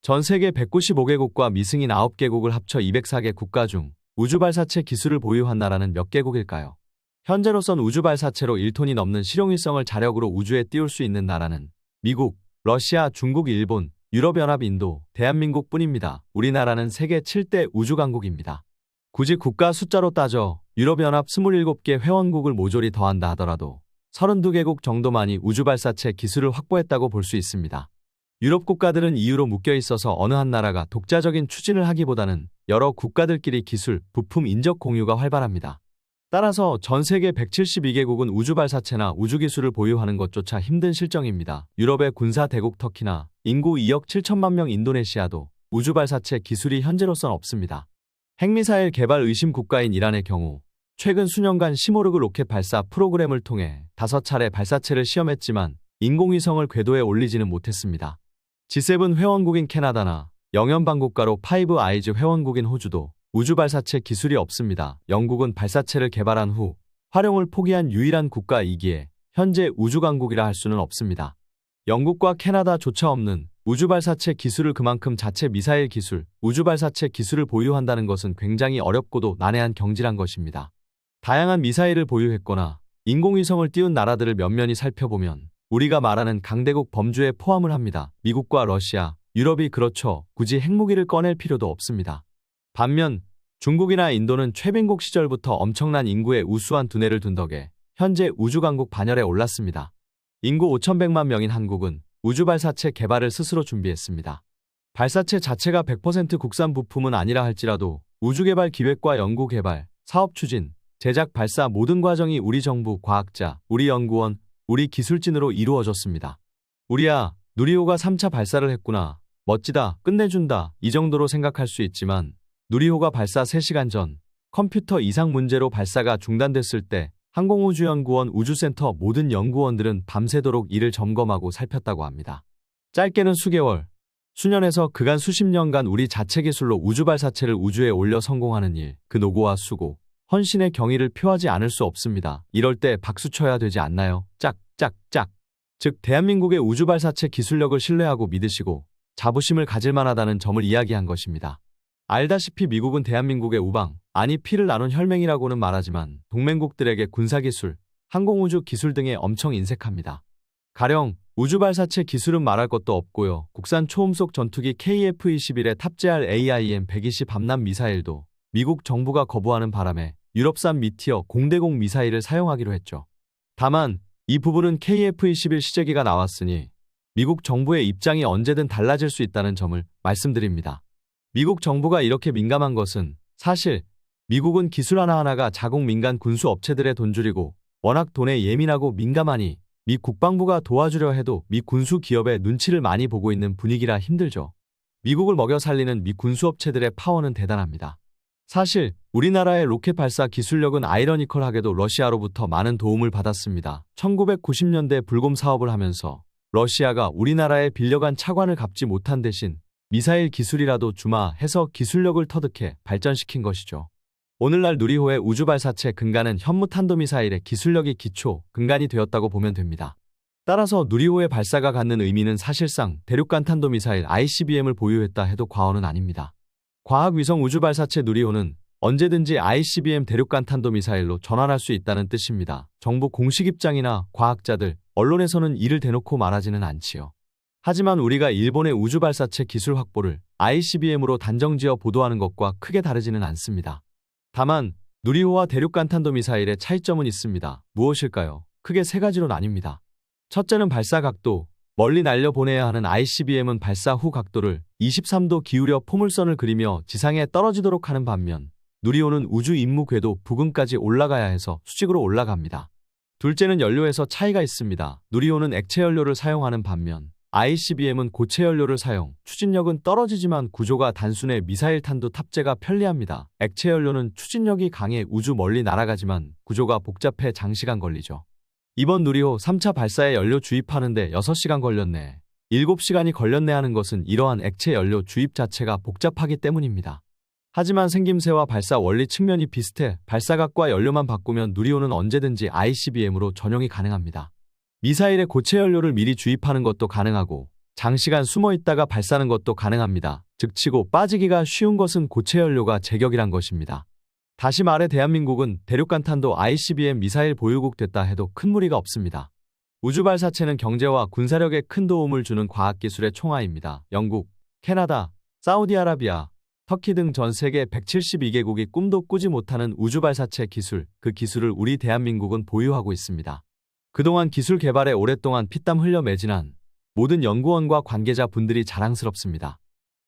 전 세계 195개국과 미승인 9개국을 합쳐 204개 국가 중 우주발사체 기술을 보유한 나라는 몇 개국일까요? 현재로선 우주발사체로 1톤이 넘는 실용위성을 자력으로 우주에 띄울 수 있는 나라는 미국, 러시아, 중국, 일본, 유럽연합, 인도, 대한민국 뿐입니다. 우리나라는 세계 7대 우주강국입니다. 굳이 국가 숫자로 따져 유럽연합 27개 회원국을 모조리 더한다 하더라도 32개국 정도만이 우주발사체 기술을 확보했다고 볼 수 있습니다. 유럽 국가들은 EU로 묶여 있어서 어느 한 나라가 독자적인 추진을 하기보다는 여러 국가들끼리 기술, 부품 인적 공유가 활발합니다. 따라서 전 세계 172개국은 우주발사체나 우주기술을 보유하는 것조차 힘든 실정입니다. 유럽의 군사 대국 터키나 인구 2억 7천만 명 인도네시아도 우주발사체 기술이 현재로선 없습니다. 핵미사일 개발 의심 국가인 이란의 경우 최근 수년간 시모르그 로켓 발사 프로그램을 통해 5차례 발사체를 시험했지만 인공위성을 궤도에 올리지는 못했습니다. G7 회원국인 캐나다나 영연방국가로 파이브 아이즈 회원국인 호주도 우주발사체 기술이 없습니다. 영국은 발사체를 개발한 후 활용을 포기한 유일한 국가이기에 현재 우주강국이라 할 수는 없습니다. 영국과 캐나다조차 없는 우주발사체 기술을 그만큼 자체 미사일 기술, 우주발사체 기술을 보유한다는 것은 굉장히 어렵고도 난해한 경지란 것입니다. 다양한 미사일을 보유했거나 인공위성을 띄운 나라들을 면면히 살펴보면 우리가 말하는 강대국 범주에 포함을 합니다. 미국과 러시아, 유럽이 그렇죠. 굳이 핵무기를 꺼낼 필요도 없습니다. 반면 중국이나 인도는 최빈국 시절부터 엄청난 인구의 우수한 두뇌를 둔 덕에 현재 우주강국 반열에 올랐습니다. 인구 5,100만 명인 한국은 우주발사체 개발을 스스로 준비했습니다. 발사체 자체가 100% 국산 부품은 아니라 할지라도 우주개발 기획과 연구개발, 사업 추진, 제작 발사 모든 과정이 우리 정부 과학자, 우리 연구원, 우리 기술진으로 이루어졌습니다. 우리야, 누리호가 3차 발사를 했구나. 멋지다, 끝내준다, 이 정도로 생각할 수 있지만 누리호가 발사 3시간 전 컴퓨터 이상 문제로 발사가 중단됐을 때 항공우주연구원 우주센터 모든 연구원들은 밤새도록 이를 점검하고 살폈다고 합니다. 짧게는 수개월, 수년에서 그간 수십 년간 우리 자체 기술로 우주발사체를 우주에 올려 성공하는 일, 그 노고와 수고, 헌신의 경의를 표하지 않을 수 없습니다. 이럴 때 박수 쳐야 되지 않나요? 짝짝짝. 즉 대한민국의 우주발사체 기술력을 신뢰하고 믿으시고 자부심을 가질 만하다는 점을 이야기한 것입니다. 알다시피 미국은 대한민국의 우방, 아니 피를 나눈 혈맹이라고는 말하지만 동맹국들에게 군사기술, 항공우주 기술 등에 엄청 인색합니다. 가령 우주발사체 기술은 말할 것도 없고요. 국산 초음속 전투기 KF-21에 탑재할 AIM-120 밤람 미사일도 미국 정부가 거부하는 바람에 유럽산 미티어 공대공 미사일을 사용하기로 했죠. 다만 이 부분은 KF-21 시제기가 나왔으니 미국 정부의 입장이 언제든 달라질 수 있다는 점을 말씀드립니다. 미국 정부가 이렇게 민감한 것은 사실 미국은 기술 하나하나가 자국 민간 군수 업체들의 돈줄이고 워낙 돈에 예민하고 민감하니 미 국방부가 도와주려 해도 미 군수 기업의 눈치를 많이 보고 있는 분위기라 힘들죠. 미국을 먹여 살리는 미 군수 업체들의 파워는 대단합니다. 사실 우리나라의 로켓 발사 기술력은 아이러니컬하게도 러시아로부터 많은 도움을 받았습니다. 1990년대 불곰 사업을 하면서 러시아가 우리나라에 빌려간 차관을 갚지 못한 대신 미사일 기술이라도 주마 해서 기술력을 터득해 발전시킨 것이죠. 오늘날 누리호의 우주발사체 근간은 현무탄도미사일의 기술력이 기초, 근간이 되었다고 보면 됩니다. 따라서 누리호의 발사가 갖는 의미는 사실상 대륙간 탄도미사일 ICBM을 보유했다 해도 과언은 아닙니다. 과학위성 우주발사체 누리호는 언제든지 ICBM 대륙간 탄도미사일로 전환할 수 있다는 뜻입니다. 정부 공식 입장이나 과학자들, 언론에서는 이를 대놓고 말하지는 않지요. 하지만 우리가 일본의 우주발사체 기술 확보를 ICBM으로 단정지어 보도하는 것과 크게 다르지는 않습니다. 다만 누리호와 대륙간 탄도미사일의 차이점은 있습니다. 무엇일까요? 크게 3가지로 나뉩니다. 첫째는 발사 각도. 멀리 날려보내야 하는 ICBM은 발사 후 각도를 23도 기울여 포물선을 그리며 지상에 떨어지도록 하는 반면 누리호는 우주 임무 궤도 부근까지 올라가야 해서 수직으로 올라갑니다. 둘째는 연료에서 차이가 있습니다. 누리호는 액체 연료를 사용하는 반면 ICBM은 고체 연료를 사용, 추진력은 떨어지지만 구조가 단순해 미사일 탄도 탑재가 편리합니다. 액체 연료는 추진력이 강해 우주 멀리 날아가지만 구조가 복잡해 장시간 걸리죠. 이번 누리호 3차 발사에 연료 주입하는데 6시간 걸렸네, 7시간이 걸렸네 하는 것은 이러한 액체 연료 주입 자체가 복잡하기 때문입니다. 하지만 생김새와 발사 원리 측면이 비슷해 발사각과 연료만 바꾸면 누리호는 언제든지 ICBM으로 전용이 가능합니다. 미사일에 고체 연료를 미리 주입하는 것도 가능하고 장시간 숨어 있다가 발사하는 것도 가능합니다. 즉 치고 빠지기가 쉬운 것은 고체 연료가 제격이란 것입니다. 다시 말해 대한민국은 대륙간탄도 ICBM 미사일 보유국 됐다 해도 큰 무리가 없습니다. 우주발사체는 경제와 군사력에 큰 도움을 주는 과학기술의 총화입니다. 영국, 캐나다, 사우디아라비아, 터키 등 전 세계 172개국이 꿈도 꾸지 못하는 우주발사체 기술, 그 기술을 우리 대한민국은 보유하고 있습니다. 그동안 기술 개발에 오랫동안 피땀 흘려 매진한 모든 연구원과 관계자 분들이 자랑스럽습니다.